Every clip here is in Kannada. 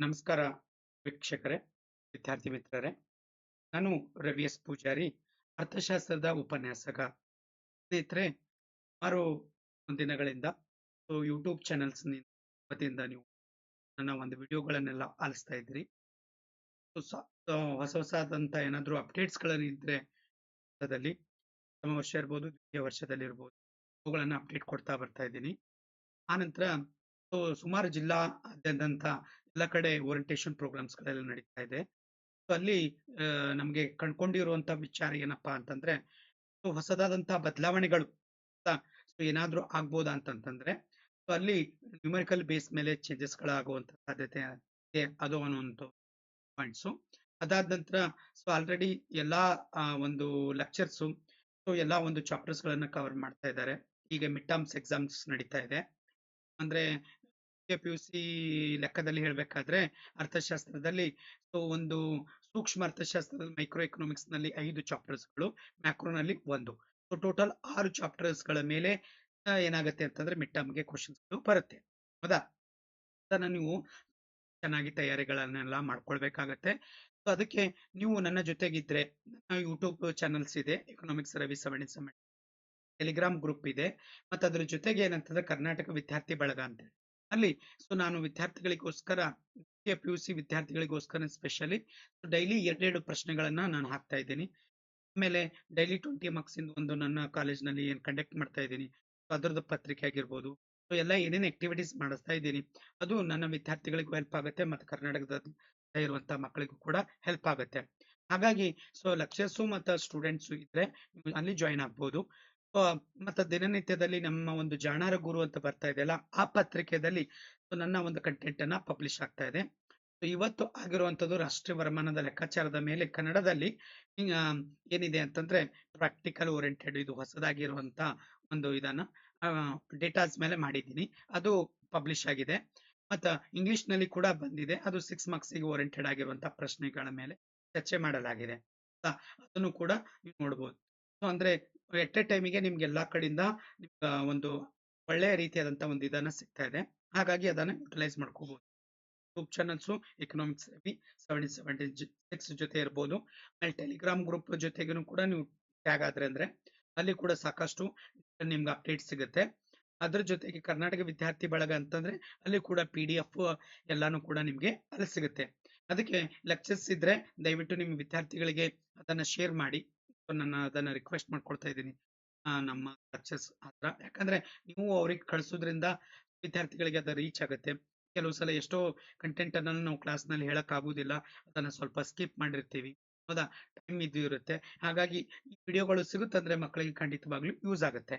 ನಮಸ್ಕಾರ ವೀಕ್ಷಕರೇ, ವಿದ್ಯಾರ್ಥಿ ಮಿತ್ರರೇ. ನಾನು ರವಿ ಎಸ್ ಪೂಜಾರಿ, ಅರ್ಥಶಾಸ್ತ್ರದ ಉಪನ್ಯಾಸಕ. ಸ್ನೇಹಿತರೆ, ಸುಮಾರು ದಿನಗಳಿಂದ ಯೂಟ್ಯೂಬ್ ಚಾನೆಲ್ಸ್ ವತಿಯಿಂದ ನೀವು ನನ್ನ ಒಂದು ವಿಡಿಯೋಗಳನ್ನೆಲ್ಲ ಆಲಿಸ್ತಾ ಇದ್ರಿ. ಹೊಸ ಹೊಸದಂತ ಏನಾದರೂ ಅಪ್ಡೇಟ್ಸ್ಗಳನ್ನಿದ್ರೆ ಪ್ರಥಮ ವರ್ಷ ಇರ್ಬೋದು, ದ್ವಿತೀಯ ವರ್ಷದಲ್ಲಿ ಇರ್ಬೋದು, ಅವುಗಳನ್ನ ಅಪ್ಡೇಟ್ ಕೊಡ್ತಾ ಬರ್ತಾ ಇದ್ದೀನಿ. ಆನಂತರ ಸುಮಾರು ಜಿಲ್ಲಾದ್ಯಂತ ಎಲ್ಲ ಕಡೆ ಓರಿಯಂಟೇಷನ್ ಪ್ರೋಗ್ರಾಮ್ಸ್ಗಳೆಲ್ಲ ನಡೀತಾ ಇದೆ. ಅಲ್ಲಿ ನಮಗೆ ಕಂಡುಕೊಂಡಿರುವಂತ ವಿಚಾರ ಏನಪ್ಪಾ ಅಂತಂದ್ರೆ, ಹೊಸದಾದಂತಹ ಬದಲಾವಣೆಗಳು ಏನಾದ್ರೂ ಆಗ್ಬೋದಾ ಅಂತಂತಂದ್ರೆ, ಅಲ್ಲಿ ನ್ಯೂಮರಿಕಲ್ ಬೇಸ್ ಮೇಲೆ ಚೇಂಜಸ್ಗಳಾಗುವಂತ ಸಾಧ್ಯತೆ ಇದೆ. ಅದು ಅನ್ನುವಂಥ ಪಾಯಿಂಟ್ಸು. ಅದಾದ ನಂತರ ಆಲ್ರೆಡಿ ಎಲ್ಲಾ ಒಂದು ಲೆಕ್ಚರ್ಸು ಎಲ್ಲಾ ಒಂದು ಚಾಪ್ಟರ್ಸ್ ಗಳನ್ನ ಕವರ್ ಮಾಡ್ತಾ ಇದ್ದಾರೆ. ಈಗ ಮಿಡ್ ಟರ್ಮ್ಸ್ ಎಕ್ಸಾಮ್ಸ್ ನಡೀತಾ ಇದೆ. ಅಂದ್ರೆ PUC ಲೆಕ್ಕದಲ್ಲಿ ಹೇಳ್ಬೇಕಾದ್ರೆ ಅರ್ಥಶಾಸ್ತ್ರದಲ್ಲಿ ಒಂದು ಸೂಕ್ಷ್ಮ ಅರ್ಥಶಾಸ್ತ್ರದಲ್ಲಿ ಮೈಕ್ರೋ ಎಕನಾಮಿಕ್ಸ್ ನಲ್ಲಿ 5 ಚಾಪ್ಟರ್ಸ್ಗಳು, ಮ್ಯಾಕ್ರೋನಲ್ಲಿ 1. ಟೋಟಲ್ 6 ಚಾಪ್ಟರ್ಸ್ ಗಳ ಮೇಲೆ ಏನಾಗುತ್ತೆ ಅಂತಂದ್ರೆ ಮಿಡ್ ಟರ್ಮ್ಗೆ ಕ್ವಶನ್ಸ್ ಬರುತ್ತೆ. ಹೌದಾ? ಅದನ್ನ ನೀವು ಚೆನ್ನಾಗಿ ತಯಾರಿಗಳನ್ನೆಲ್ಲ ಮಾಡ್ಕೊಳ್ಬೇಕಾಗತ್ತೆ. ಅದಕ್ಕೆ ನೀವು ನನ್ನ ಜೊತೆಗಿದ್ರೆ, ನನ್ನ ಯೂಟ್ಯೂಬ್ ಚಾನಲ್ಸ್ ಇದೆ, ಎಕನಾಮಿಕ್ಸ್ ರವಿ 77, ಟೆಲಿಗ್ರಾಮ್ ಗ್ರೂಪ್ ಇದೆ, ಮತ್ತೆ ಅದ್ರ ಜೊತೆಗೆ ಏನಂತಂದ್ರೆ ಕರ್ನಾಟಕ ವಿದ್ಯಾರ್ಥಿ ಬಳಗ ಅಂತ ಅಲ್ಲಿ ನಾನು ವಿದ್ಯಾರ್ಥಿಗಳಿಗೋಸ್ಕರ PUC ವಿದ್ಯಾರ್ಥಿಗಳಿಗೋಸ್ಕರ ಸ್ಪೆಷಲಿ ಡೈಲಿ 2 ಪ್ರಶ್ನೆಗಳನ್ನ ನಾನು ಹಾಕ್ತಾ ಇದ್ದೀನಿ. ಆಮೇಲೆ ಡೈಲಿ 20 ಮಾರ್ಕ್ಸ್ ಇಂದ ಒಂದು ನನ್ನ ಕಾಲೇಜ್ನಲ್ಲಿ ಏನ್ ಕಂಡಕ್ಟ್ ಮಾಡ್ತಾ ಇದ್ದೀನಿ, ಅದರದ್ದು ಪತ್ರಿಕೆ ಆಗಿರ್ಬೋದು, ಎಲ್ಲ ಏನೇನು ಆಕ್ಟಿವಿಟೀಸ್ ಮಾಡಿಸ್ತಾ ಇದ್ದೀನಿ ಅದು ನನ್ನ ವಿದ್ಯಾರ್ಥಿಗಳಿಗೂ ಹೆಲ್ಪ್ ಆಗುತ್ತೆ, ಮತ್ತೆ ಕರ್ನಾಟಕದ ಇರುವಂತಹ ಮಕ್ಕಳಿಗೂ ಕೂಡ ಹೆಲ್ಪ್ ಆಗುತ್ತೆ. ಹಾಗಾಗಿ ಲೆಕ್ಚರ್ಸು ಮತ್ತು ಸ್ಟೂಡೆಂಟ್ಸು ಇದ್ರೆ ನೀವು ಅಲ್ಲಿ ಜಾಯಿನ್ ಆಗ್ಬೋದು. ಮತ್ತೆ ದಿನನಿತ್ಯದಲ್ಲಿ ನಮ್ಮ ಒಂದು ಜಾಣಾರ ಗುರು ಅಂತ ಬರ್ತಾ ಇದೆಯಲ್ಲ, ಆ ಪತ್ರಿಕೆಯಲ್ಲಿ ನನ್ನ ಒಂದು ಕಂಟೆಂಟ್ ಅನ್ನ ಪಬ್ಲಿಷ್ ಆಗ್ತಾ ಇದೆ. ಇವತ್ತು ಆಗಿರುವಂತದ್ದು ರಾಷ್ಟ್ರೀಯ ವರಮಾನದ ಲೆಕ್ಕಾಚಾರದ ಮೇಲೆ ಕನ್ನಡದಲ್ಲಿ ಏನಿದೆ ಅಂತಂದ್ರೆ ಪ್ರಾಕ್ಟಿಕಲ್ ಓರಿಯೆಂಟೆಡ್, ಇದು ಹೊಸದಾಗಿರುವಂತ ಒಂದು ಇದನ್ನ ಡೇಟಾಸ್ ಮೇಲೆ ಮಾಡಿದ್ದೀನಿ. ಅದು ಪಬ್ಲಿಷ್ ಆಗಿದೆ. ಮತ್ತು ಇಂಗ್ಲಿಷ್ ನಲ್ಲಿ ಕೂಡ ಬಂದಿದೆ. ಅದು 6 ಮಾರ್ಕ್ಸ್ಗೆ ಓರಿಯೆಂಟೆಡ್ ಆಗಿರುವಂತಹ ಪ್ರಶ್ನೆಗಳ ಮೇಲೆ ಚರ್ಚೆ ಮಾಡಲಾಗಿದೆ. ಅದನ್ನು ಕೂಡ ನೀವು ನೋಡಬಹುದು. ಅಂದ್ರೆ ಎಟ್ ಎ ಟೈಮಿಗೆ ನಿಮ್ಗೆ ಎಲ್ಲಾ ಕಡೆಯಿಂದ ಒಂದು ಒಳ್ಳೆಯ ರೀತಿಯಾದಂತಹ ಒಂದು ಇದನ್ನ ಸಿಗ್ತಾ ಇದೆ. ಹಾಗಾಗಿ ಅದನ್ನ ಯುಟಿಲೈಸ್ ಮಾಡ್ಕೋಬಹುದು. ಯೂಟ್ಯೂಬ್ ಚಾನಲ್ಸು ಎಕನಾಮಿಕ್ಸ್ ರವಿ 76 ಜೊತೆ ಇರ್ಬೋದು. ಆಮೇಲೆ ಟೆಲಿಗ್ರಾಮ್ ಗ್ರೂಪ್ ಜೊತೆಗೂ ಕೂಡ ನೀವು ಟ್ಯಾಗ್ ಆದ್ರೆ ಅಂದ್ರೆ ಅಲ್ಲಿ ಕೂಡ ಸಾಕಷ್ಟು ನಿಮ್ಗೆ ಅಪ್ಡೇಟ್ ಸಿಗುತ್ತೆ. ಅದ್ರ ಜೊತೆಗೆ ಕರ್ನಾಟಕ ವಿದ್ಯಾರ್ಥಿ ಬಳಗ ಅಂತಂದ್ರೆ ಅಲ್ಲಿ ಕೂಡ PDF ಎಲ್ಲಾನು ಕೂಡ ನಿಮ್ಗೆ ಅಲ್ಲಿ ಸಿಗುತ್ತೆ. ಅದಕ್ಕೆ ಲೆಕ್ಚರ್ಸ್ ಇದ್ರೆ ದಯವಿಟ್ಟು ನಿಮ್ಮ ವಿದ್ಯಾರ್ಥಿಗಳಿಗೆ ಅದನ್ನ ಶೇರ್ ಮಾಡಿ. ನನ್ನ ಅದನ್ನ ರಿಕ್ವೆಸ್ಟ್ ಮಾಡ್ಕೊಳ್ತಾ ಇದ್ದೀನಿ ನಮ್ಮ ಲೆಕ್ಚರ್ಸ್ ಹತ್ರ. ಯಾಕಂದ್ರೆ ನೀವು ಅವ್ರಿಗೆ ಕಳಿಸೋದ್ರಿಂದ ವಿದ್ಯಾರ್ಥಿಗಳಿಗೆ ಅದು ರೀಚ್ ಆಗುತ್ತೆ. ಕೆಲವು ಸಲ ಎಷ್ಟೋ ಕಂಟೆಂಟ್ ಅನ್ನ ನಾವು ಕ್ಲಾಸ್ ನಲ್ಲಿ ಹೇಳಕ್ ಆಗುದಿಲ್ಲ, ಅದನ್ನ ಸ್ವಲ್ಪ ಸ್ಕಿಪ್ ಮಾಡಿರ್ತೀವಿ. ಹೌದಾ? ಟೈಮ್ ಇದು ಇರುತ್ತೆ. ಹಾಗಾಗಿ ಈ ವಿಡಿಯೋಗಳು ಸಿಗುತ್ತಂದ್ರೆ ಮಕ್ಕಳಿಗೆ ಖಂಡಿತವಾಗ್ಲೂ ಯೂಸ್ ಆಗುತ್ತೆ.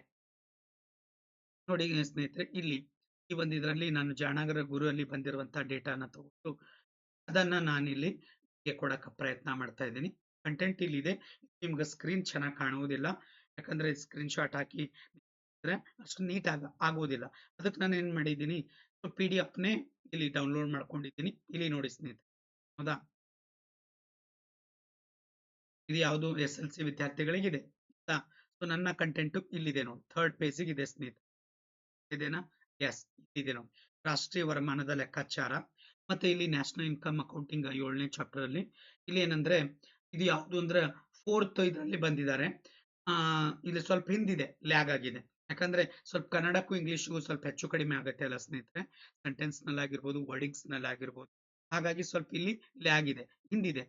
ನೋಡಿ ಸ್ನೇಹಿತರೆ, ಇಲ್ಲಿ ಈ ಒಂದು ಇದರಲ್ಲಿ ನಾನು ಜಾಣಾಗರ ಗುರುವಲ್ಲಿ ಬಂದಿರುವಂತಹ ಡೇಟಾನ ತಗೊಂಡು ಅದನ್ನ ನಾನಿಲ್ಲಿ ಕೊಡಕ್ಕೆ ಪ್ರಯತ್ನ ಮಾಡ್ತಾ ಇದ್ದೀನಿ. ಕಂಟೆಂಟ್ ಇಲ್ಲಿದೆ. ನಿಮ್ಗೆ ಸ್ಕ್ರೀನ್ ಚೆನ್ನಾಗಿ ಕಾಣುವುದಿಲ್ಲ, ಯಾಕಂದ್ರೆ ಸ್ಕ್ರೀನ್ ಶಾಟ್ ಹಾಕಿ ಅಷ್ಟು ನೀಟ್ ಆಗೋದಿಲ್ಲ. ಅದಕ್ಕೆ ನಾನು ಏನ್ ಮಾಡಿದ್ದೀನಿ, PDF ನೇ ಇಲ್ಲಿ ಡೌನ್ಲೋಡ್ ಮಾಡ್ಕೊಂಡಿದ್ದೀನಿ. ಇಲ್ಲಿ ನೋಡಿ ಸ್ನೇಹಿತರೆ, ಹೌದಾ? ಇದು ಯಾವುದು SLC ವಿದ್ಯಾರ್ಥಿಗಳಿಗಿದೆ. ನನ್ನ ಕಂಟೆಂಟ್ ಇಲ್ಲಿದೆ ನೋಡಿ, 3rd ಪೇಜಿಗೆ ಇದೆ ಸ್ನೇಹಿತರೆ. ಇದೇನಾ? ಎಸ್, ಇದೆ ನೋಡಿ, ರಾಷ್ಟ್ರೀಯ ವರಮಾನದ ಲೆಕ್ಕಾಚಾರ. ಮತ್ತೆ ಇಲ್ಲಿ ನ್ಯಾಷನಲ್ ಇನ್ಕಮ್ ಅಕೌಂಟಿಂಗ್ 7ನೇ ಚಾಪ್ಟರ್ ಅಲ್ಲಿ ಇಲ್ಲಿ ಏನಂದ್ರೆ ಇದು ಯಾವುದು ಅಂದ್ರೆ 4th ಇದರಲ್ಲಿ ಬಂದಿದ್ದಾರೆ. ಇಲ್ಲಿ ಸ್ವಲ್ಪ ಹಿಂದಿದೆ, ಲ್ಯಾಗ್ ಆಗಿದೆ. ಯಾಕಂದ್ರೆ ಸ್ವಲ್ಪ ಕನ್ನಡಕ್ಕೂ ಇಂಗ್ಲಿಷ್ಗೂ ಸ್ವಲ್ಪ ಹೆಚ್ಚು ಕಡಿಮೆ ಆಗುತ್ತೆ ಅಲ್ಲ ಸ್ನೇಹಿತರೆ, ಸೆಂಟೆನ್ಸ್ ನಲ್ಲಿ ಆಗಿರ್ಬೋದು, ವರ್ಡಿಂಗ್ಸ್ ನಲ್ಲಿ ಆಗಿರ್ಬೋದು. ಹಾಗಾಗಿ ಸ್ವಲ್ಪ ಇಲ್ಲಿ ಲ್ಯಾಗ್ ಇದೆ, ಹಿಂದಿದೆ.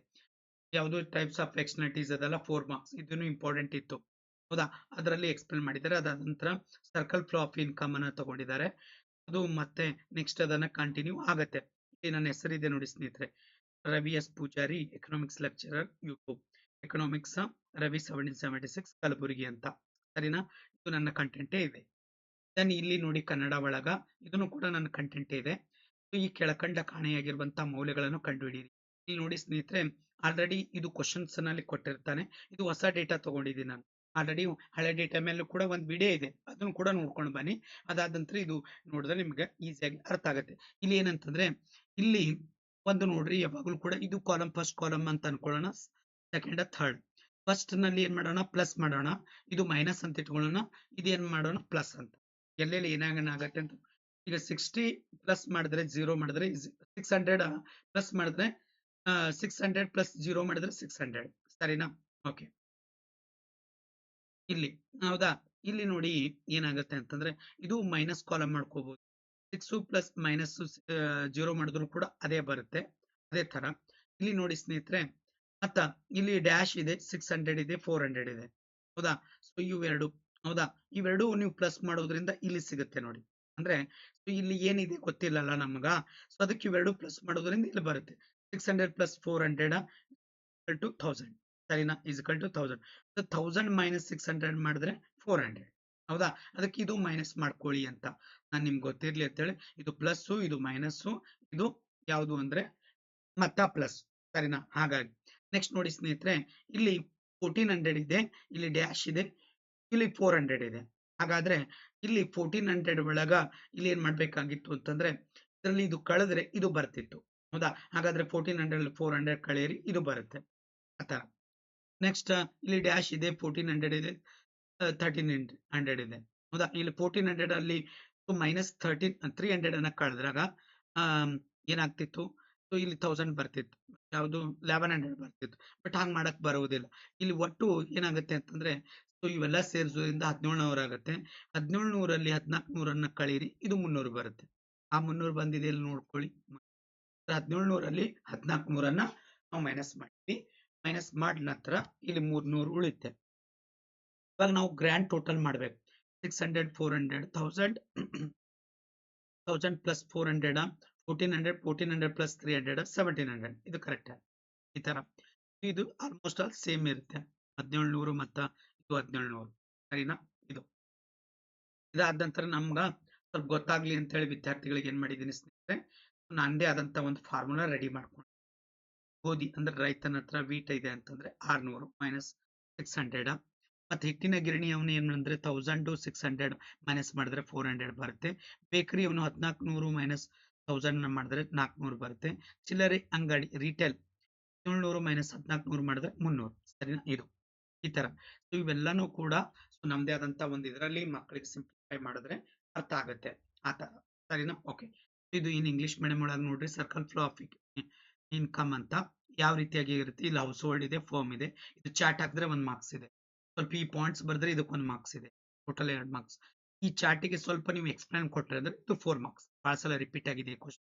ಯಾವುದು ಟೈಪ್ಸ್ ಆಫ್ ಎಕ್ಸ್ಟರ್ನಲಿಟೀಸ್ ಅದೆಲ್ಲ 4 ಮಾರ್ಕ್ಸ್, ಇದನ್ನು ಇಂಪಾರ್ಟೆಂಟ್ ಇತ್ತು. ಹೌದಾ? ಅದರಲ್ಲಿ ಎಕ್ಸ್ಪ್ಲೇನ್ ಮಾಡಿದ್ದಾರೆ. ಅದಾದ ನಂತರ ಸರ್ಕಲ್ ಫ್ಲೋ ಆಫ್ ಇನ್ಕಮ್ ಅನ್ನ ತಗೊಂಡಿದ್ದಾರೆ. ಅದು ಮತ್ತೆ ನೆಕ್ಸ್ಟ್ ಅದನ್ನ ಕಂಟಿನ್ಯೂ ಆಗತ್ತೆ. ಇಲ್ಲಿ ನನ್ನ ಹೆಸರಿದೆ ನೋಡಿ ಸ್ನೇಹಿತರೆ, Ravi S Pujari, economics lecturer, YouTube economics Ravi 1776 Kalaburagi ಅಂತ. ಸರಿನಾ? ಇದು ನನ್ನ ಕಂಟೆಂಟೇ ಇದೆ. ದೆನ್ ಇಲ್ಲಿ ನೋಡಿ ಕನ್ನಡ ಒಳಗ, ಇದನ್ನು ಕೂಡ ನನ್ನ ಕಂಟೆಂಟ್ ಇದೆ. ಈ ಕೆಳಕಂಡ ಕಾಣೆಯಾಗಿರುವಂತಹ ಮೌಲ್ಯಗಳನ್ನು ಕಂಡುಹಿಡಿಯಿರಿ. ಇಲ್ಲಿ ನೋಡಿ ಸ್ನೇಹಿತರೆ, ಆಲ್ರೆಡಿ ಇದು ಕ್ವಶನ್ಸ್ ನಲ್ಲಿ ಕೊಟ್ಟಿರ್ತಾನೆ. ಇದು ಹೊಸ ಡೇಟಾ ತಗೊಂಡಿದ್ದೀನಿ ನಾನು. ಆಲ್ರೆಡಿ ಹಳೆ ಡೇಟಾ ಮೇಲೂ ಕೂಡ ಒಂದು ವಿಡಿಯೋ ಇದೆ, ಅದನ್ನು ಕೂಡ ನೋಡ್ಕೊಂಡು ಬನ್ನಿ. ಅದಾದ ನಂತರ ಇದು ನೋಡಿದ್ರೆ ನಿಮ್ಗೆ ಈಸಿಯಾಗಿ ಅರ್ಥ ಆಗುತ್ತೆ. ಇಲ್ಲಿ ಏನಂತಂದ್ರೆ, ಇಲ್ಲಿ ಒಂದು ನೋಡ್ರಿ, ಯಾವಾಗಲೂ ಕೂಡ ಇದು ಕಾಲಮ್, ಫಸ್ಟ್ ಕಾಲಮ್ ಅಂತ ಅನ್ಕೊಳ್ಳೋಣ, ಸೆಕೆಂಡ್ ಥರ್ಡ್. ಫಸ್ಟ್ ನಲ್ಲಿ ಏನ್ ಮಾಡೋಣ, ಪ್ಲಸ್ ಮಾಡೋಣ. ಇದು ಮೈನಸ್ ಅಂತ ಇಟ್ಕೊಳ್ಳೋಣ, ಇದೇನ್ ಮಾಡೋಣ, ಪ್ಲಸ್ ಅಂತ. ಎಲ್ಲೆಲ್ಲಿ ಏನಾಗತ್ತೆ ಅಂತ ಈಗ 60 ಪ್ಲಸ್ ಮಾಡಿದ್ರೆ 0 ಮಾಡಿದ್ರೆ 600 ಪ್ಲಸ್ ಮಾಡಿದ್ರೆ 600 ಪ್ಲಸ್ 0 ಮಾಡಿದ್ರೆ 600 ಸರಿನಾ? ಓಕೆ. ಇಲ್ಲಿ ಹೌದಾ? ಇಲ್ಲಿ ನೋಡಿ ಏನಾಗುತ್ತೆ ಅಂತಂದ್ರೆ ಇದು ಮೈನಸ್ ಕಾಲಮ್ ಮಾಡ್ಕೋಬಹುದು. 6 ಪ್ಲಸ್ ಮೈನಸ್ 0 ಮಾಡಿದ್ರು ಕೂಡ ಅದೇ ಬರುತ್ತೆ. ಅದೇ ತರ ಇಲ್ಲಿ ನೋಡಿ ಸ್ನೇಹಿತರೆ, ಮತ್ತ ಇಲ್ಲಿ ಡ್ಯಾಶ್ ಇದೆ, 600 ಇದೆ, 400 ಇದೆ. ಹೌದಾ? ಸೊ ಇವೆರಡು ಹೌದಾ? ಇವೆರಡು ನೀವು ಪ್ಲಸ್ ಮಾಡೋದ್ರಿಂದ ಇಲ್ಲಿ ಸಿಗುತ್ತೆ ನೋಡಿ. ಅಂದ್ರೆ so ಇಲ್ಲಿ ಏನಿದೆ ಗೊತ್ತಿಲ್ಲಲ್ಲ ನಮಗ. ಸೊ ಅದಕ್ಕೆ ಇವೆರಡು ಪ್ಲಸ್ ಮಾಡೋದ್ರಿಂದ ಇಲ್ಲಿ ಬರುತ್ತೆ. 600 ಪ್ಲಸ್ 400 ಈಕ್ವಲ್ ಟು 1000 ಸರಿನಾ? Is equal to 1000. So 1000 minus 600 ಮಾಡಿದ್ರೆ 400 ಹೌದಾ? ಅದಕ್ಕೆ ಇದು ಮೈನಸ್ ಮಾಡ್ಕೊಳ್ಳಿ ಅಂತ ನಾನು ನಿಮ್ಗೆ ಗೊತ್ತಿರ್ಲಿ ಅಂತೇಳಿ ಇದು ಪ್ಲಸ್ ಇದು ಮೈನಸ್ ಇದು ಯಾವುದು ಅಂದ್ರೆ ಮತ್ತ ಪ್ಲಸ್ ಸರಿನಾ? ಹಾಗಾಗಿ ನೆಕ್ಸ್ಟ್ ನೋಡಿ ಸ್ನೇಹಿತರೆ, ಇಲ್ಲಿ 1400 ಇದೆ, ಇಲ್ಲಿ ಡ್ಯಾಶ್ ಇದೆ, ಇಲ್ಲಿ 400 ಇದೆ. ಹಾಗಾದ್ರೆ ಇಲ್ಲಿ 1400 ಒಳಗ ಇಲ್ಲಿ ಏನ್ ಮಾಡ್ಬೇಕಾಗಿತ್ತು ಅಂತಂದ್ರೆ ಇದರಲ್ಲಿ ಇದು ಕಳೆದ್ರೆ ಇದು ಬರ್ತಿತ್ತು. ಹೌದಾ? ಹಾಗಾದ್ರೆ 1400 400 ಕಳೆಯಿರಿ ಇದು ಬರುತ್ತೆ ಆತರ. ನೆಕ್ಸ್ಟ್ ಇಲ್ಲಿ ಡ್ಯಾಶ್ ಇದೆ, 1400 ಇದೆ, 1300 ಇದೆ. ಹೌದಾ? ಇಲ್ಲಿ 1400 ಅಲ್ಲಿ ಮೈನಸ್ 300 ಅನ್ನ ಕಳೆದ್ರಾಗ ಏನಾಗ್ತಿತ್ತು? ಸೊ ಇಲ್ಲಿ 1000 ಬರ್ತಿತ್ತು. ಯಾವುದು 1100 ಬರ್ತಿತ್ತು. ಬಟ್ ಹಂಗ್ ಮಾಡಕ್ ಬರುವುದಿಲ್ಲ. ಇಲ್ಲಿ ಒಟ್ಟು ಏನಾಗುತ್ತೆ ಅಂತಂದ್ರೆ ಸೊ ಇವೆಲ್ಲ ಸೇರಿಸೋದ್ರಿಂದ 1700 ಆಗುತ್ತೆ. 1700 ಅಲ್ಲಿ 1400 ಕಳೀರಿ ಇದು 300 ಬರುತ್ತೆ. ಆ 300 ಬಂದಿದೆ ಇಲ್ಲಿ ನೋಡ್ಕೊಳ್ಳಿ. 1700 ಅಲ್ಲಿ 1400 ನಾವು ಮೈನಸ್ ಮಾಡ್ತೀವಿ. ಮೈನಸ್ ಮಾಡಿದ ನಂತರ ಇಲ್ಲಿ 300 ಉಳಿಯುತ್ತೆ. ಇವಾಗ ನಾವು ಗ್ರ್ಯಾಂಡ್ ಟೋಟಲ್ ಮಾಡ್ಬೇಕು. 600 400 1000 ಪ್ಲಸ್ 400 1400 ಪ್ಲಸ್ 300 1700 ಇದು ಕರೆಕ್ಟ್. ಈ ತರ ಇದು ಆಲ್ಮೋಸ್ಟ್ ಆಲ್ ಸೇಮ್ ಇರುತ್ತೆ. 1700 ಮತ್ತ ಇದು 1700 ಸರಿನಾ? ಇದು ಇದಾದ ನಂತರ ನಮ್ಗ ಸ್ವಲ್ಪ ಗೊತ್ತಾಗ್ಲಿ ಅಂತ ಹೇಳಿ ವಿದ್ಯಾರ್ಥಿಗಳಿಗೆ ಏನ್ ಮಾಡಿದೀನಿ ಸ್ನೇಹಿತರೆ, ನಂದೇ ಆದಂತ ಒಂದು ಫಾರ್ಮುಲಾ ರೆಡಿ ಮಾಡ್ಕೊಂಡು ಗೋಧಿ ಅಂದ್ರೆ ರೈತನ ಹತ್ರ ವೀಟ್ ಇದೆ ಅಂತಂದ್ರೆ 600 ಮೈನಸ್ 600 ಮತ್ತೆ ಹಿಟ್ಟಿನ ಗಿರಣಿ ಅವನು ಏನಂದ್ರೆ 1600 ಮೈನಸ್ ಮಾಡಿದ್ರೆ 400 ಬರುತ್ತೆ. ಬೇಕರಿ ಅವನು 1400 ಮೈನಸ್ 1000 ಮಾಡಿದ್ರೆ 400 ಬರುತ್ತೆ. ಚಿಲ್ಲರೆ ಅಂಗಡಿ ರಿಟೇಲ್ 700 ಮೈನಸ್ 1400 ಮಾಡಿದ್ರೆ 300 ಸರಿನಾ? ಇದು ಈ ತರ ಇವೆಲ್ಲಾನು ಕೂಡ ನಮ್ದೇ ಆದಂತ ಒಂದು ಇದರಲ್ಲಿ ಮಕ್ಕಳಿಗೆ ಸಿಂಪ್ಲಿಫೈ ಮಾಡಿದ್ರೆ ಅರ್ಥ ಆಗುತ್ತೆ ಆ ತರ ಸರಿನಾ? ಓಕೆ. ಇದು ಇನ್ ಇಂಗ್ಲಿಷ್ ಮೀಡಿಯಂ ಒಳಗೆ ನೋಡ್ರಿ ಸರ್ಕಲ್ ಫ್ಲೋ ಆಫ್ ಇನ್ಕಮ್ ಅಂತ ಯಾವ ರೀತಿಯಾಗಿ ಇರುತ್ತೆ. ಇಲ್ಲಿ ಹೌಸ್ ಹೋಲ್ಡ್ ಇದೆ, ಫರ್ಮ್ ಇದೆ. ಇದು ಚಾರ್ಟ್ ಹಾಕಿದ್ರೆ 1 ಮಾರ್ಕ್ಸ್ ಇದೆ. ಸ್ವಲ್ಪ ಈ ಪಾಯಿಂಟ್ಸ್ ಬರೆದ್ರೆ ಇದಕ್ಕೆ 1 ಮಾರ್ಕ್ಸ್ ಇದೆ. Total 2 marks. ಈ ಚಾರ್ಟಿಗೆ ಸ್ವಲ್ಪ ನೀವು ಎಕ್ಸ್ಪ್ಲೈನ್ ಕೊಟ್ರೆ ಅಂದ್ರೆ ಇದು 4 ಮಾರ್ಕ್ಸ್. ಬಹಳ ಸಲ ರಿಪೀಟ್ ಆಗಿದೆ ಕ್ವಶನ್.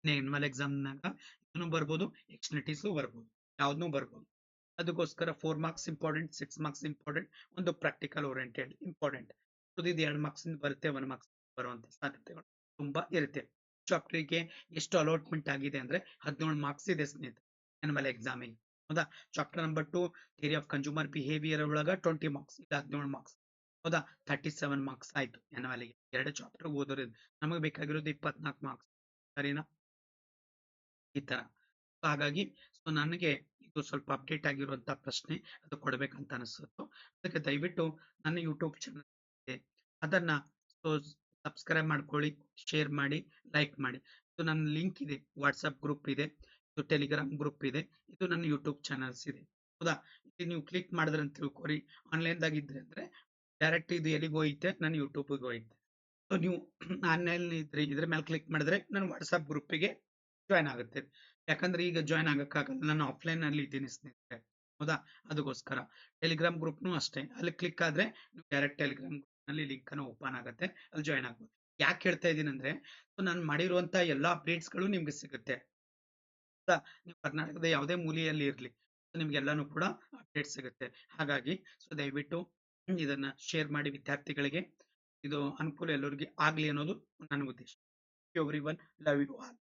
ಎನ್ಯುವಲ್ ಎಕ್ಸಾಮ್ನಾಗ ಇದನ್ನು ಬರ್ಬೋದು, ಎಕ್ಸ್ಟರ್ನಲ್ಸ್ ಬರ್ಬೋದು, ಯಾವ್ದನ್ನೂ ಬರ್ಬೋದು. ಅದಕ್ಕೋಸ್ಕರ 4 ಮಾರ್ಕ್ಸ್ ಇಂಪಾರ್ಟೆಂಟ್, 6 ಮಾರ್ಕ್ಸ್ ಇಂಪಾರ್ಟೆಂಟ್, ಒಂದು ಪ್ರಾಕ್ಟಿಕಲ್ ಓರಿಯೆಂಟೆಡ್ ಇಂಪಾರ್ಟೆಂಟ್. ಇದು 2 ಮಾರ್ಕ್ಸ್ ಬರುತ್ತೆ, 1 ಮಾರ್ಕ್ಸ್ ಬರುವಂತ ಸಾಧ್ಯತೆಗಳು ತುಂಬಾ ಇರುತ್ತೆ. ಚಾಪ್ಟರ್ಗೆ ಎಷ್ಟು ಅಲಾಟ್ಮೆಂಟ್ ಆಗಿದೆ ಅಂದ್ರೆ 17 ಮಾರ್ಕ್ಸ್ ಇದೆ ಸ್ನೇಹಿತರೆ ಎನ್ಯುವಲ್ ಎಕ್ಸಾಮಿಗೆ. ಹೌದಾ? Chapter number 2 theory of consumer behaviour ಒಳಗ 20 ಮಾರ್ಕ್ಸ್, ಇದು 17 ಮಾರ್ಕ್ಸ್. ಹೌದಾ? 37 ಮಾರ್ಕ್ಸ್ ಆಯ್ತು ಎನ್ಯುವಲ್ಗೆ. 2 ಚಾಪ್ಟರ್ ಓದೋದು ನಮಗೆ ಬೇಕಾಗಿರೋದು 24 ಮಾರ್ಕ್ಸ್ ಸರಿನಾ? ಈ ತರ. ಹಾಗಾಗಿ ಸೊ ನನಗೆ ಇದು ಸ್ವಲ್ಪ ಅಪ್ಡೇಟ್ ಆಗಿರುವಂತ ಪ್ರಶ್ನೆ ಅದು ಕೊಡ್ಬೇಕಂತ ಅನಿಸ್ತು. ಅದಕ್ಕೆ ದಯವಿಟ್ಟು ನನ್ನ ಯೂಟ್ಯೂಬ್ ಚಾನಲ್ ಇದೆ ಅದನ್ನ ಸಬ್ಸ್ಕ್ರೈಬ್ ಮಾಡ್ಕೊಳ್ಳಿ, ಶೇರ್ ಮಾಡಿ, ಲೈಕ್ ಮಾಡಿ. ಇದು ನನ್ನ ಲಿಂಕ್ ಇದೆ, ವಾಟ್ಸಪ್ ಗ್ರೂಪ್ ಇದೆ, ಇದು ಟೆಲಿಗ್ರಾಮ್ ಗ್ರೂಪ್ ಇದೆ, ಇದು ನನ್ನ ಯೂಟ್ಯೂಬ್ ಚಾನಲ್ಸ್ ಇದೆ. ಹೌದಾ? ಇಲ್ಲಿ ನೀವು ಕ್ಲಿಕ್ ಮಾಡಿದ್ರೆ ಅಂತ ತಿಳ್ಕೊರಿ, ಆನ್ಲೈನ್ದಾಗ ಇದ್ರೆ ಅಂದ್ರೆ ಡೈರೆಕ್ಟ್ ಇದು ಎಲ್ಲಿಗೆ ಹೋಯ್ತೆ ನನ್ನ ಯೂಟ್ಯೂಬ್ಗೆ ಹೋಯ್ತೆ. ಸೊ ನೀವು ಆನ್ಲೈನ್ ಇದ್ರೆ ಇದ್ರ ಮೇಲೆ ಕ್ಲಿಕ್ ಮಾಡಿದ್ರೆ ನನ್ನ ವಾಟ್ಸಪ್ ಗ್ರೂಪಿಗೆ ಜಾಯ್ನ್ ಆಗುತ್ತೆ. ಯಾಕಂದ್ರೆ ಈಗ ಜಾಯ್ನ್ ಆಗಕ್ಕಾಗಲ್ಲ, ನಾನು ಆಫ್ಲೈನ್ ಅಲ್ಲಿ ಇದ್ದೀನಿ ಸ್ನೇಹಿತರೆ. ಹೌದಾ? ಅದಕ್ಕೋಸ್ಕರ ಟೆಲಿಗ್ರಾಮ್ ಗ್ರೂಪ್ನು ಅಷ್ಟೇ, ಅಲ್ಲಿ ಕ್ಲಿಕ್ ಆದ್ರೆ ಡೈರೆಕ್ಟ್ ಟೆಲಿಗ್ರಾಮ್ ಗ್ರೂಪ್ ನಲ್ಲಿ ಲಿಂಕ್ ಅನ್ನು ಓಪನ್ ಆಗುತ್ತೆ, ಅಲ್ಲಿ ಜಾಯ್ನ್ ಆಗ್ಬೋದು. ಯಾಕೆ ಹೇಳ್ತಾ ಇದ್ದೀನಿ ಅಂದ್ರೆ ನಾನು ಮಾಡಿರುವಂತ ಎಲ್ಲಾ ಅಪ್ಡೇಟ್ಸ್ ಗಳು ನಿಮ್ಗೆ ಸಿಗುತ್ತೆ. ನೀವು ಕರ್ನಾಟಕದ ಯಾವುದೇ ಮೂಲೆಯಲ್ಲಿ ಇರ್ಲಿ ನಿಮ್ಗೆಲ್ಲಾನು ಕೂಡ ಅಪ್ಡೇಟ್ ಸಿಗುತ್ತೆ. ಹಾಗಾಗಿ ಸೊ ದಯವಿಟ್ಟು ಇದನ್ನ ಶೇರ್ ಮಾಡಿ ವಿದ್ಯಾರ್ಥಿಗಳಿಗೆ, ಇದು ಅನುಕೂಲ ಎಲ್ಲರಿಗೆ ಆಗ್ಲಿ ಅನ್ನೋದು ನನ್ನ ಉದ್ದೇಶ. Everyone love you all.